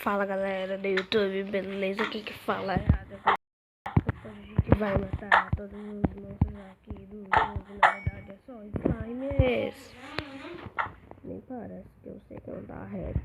Fala galera do YouTube, beleza? Aqui que fala é a a gente vai matar todos os monstros aqui do jogo. Na verdade é só slimes. Nem parece que eu sei que não dá reto.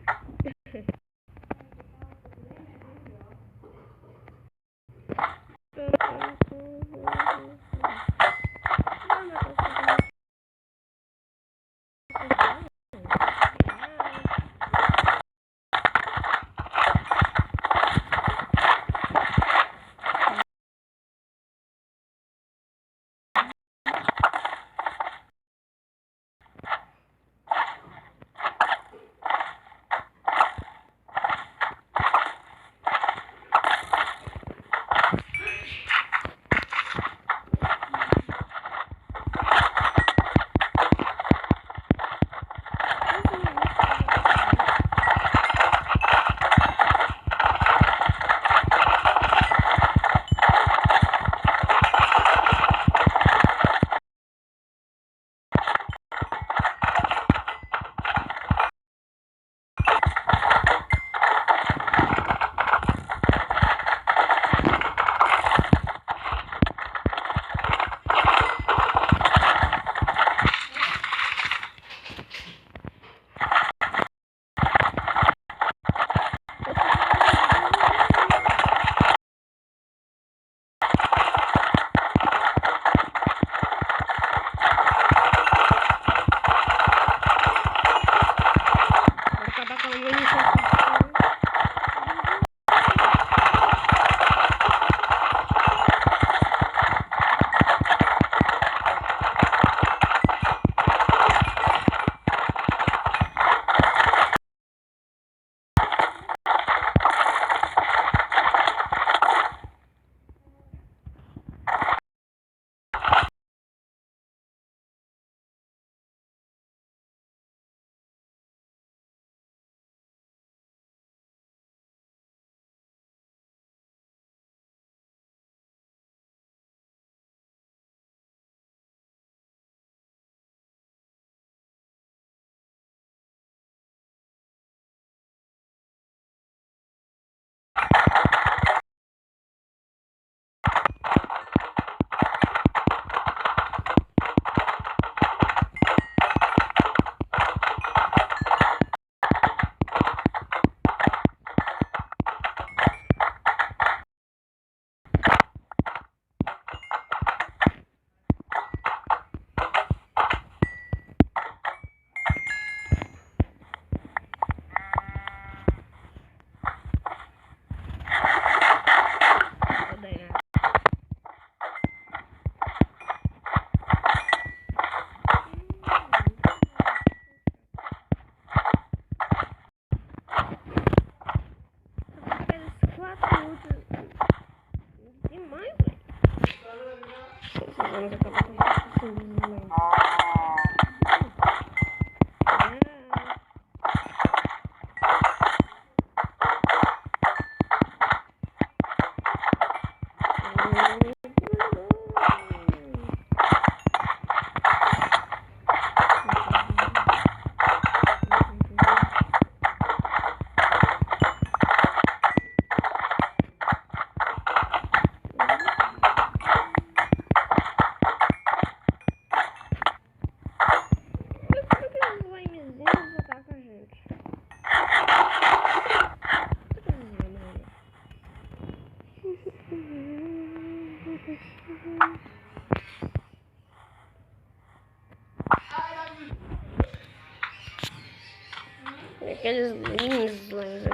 Aqueles lindos ali.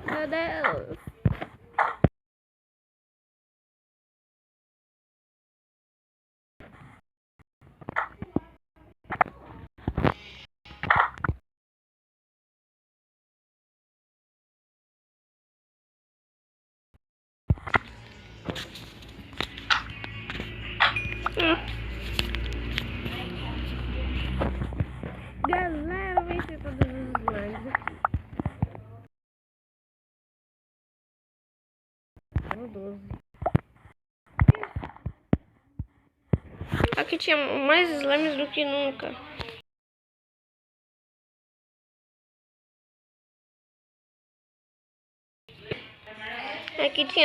Meu Deus! Aqui tinha mais slimes do que nunca. Aqui tinha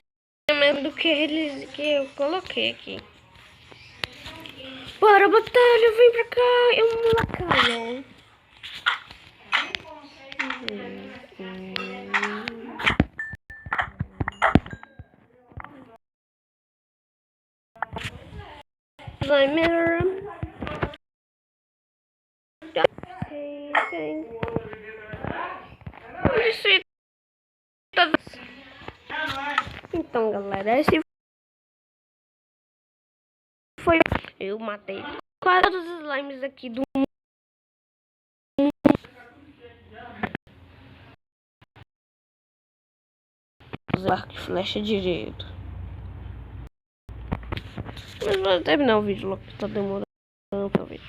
mais do que eles que eu coloquei aqui. Bora, batalha, vem pra cá. Eu vou lá, cara. Slimer. Então, galera, esse foi. Eu matei quase todos os slimes aqui do mundo. Arco e flecha direito. Mas vou terminar o vídeo logo que tá demorando pra ver.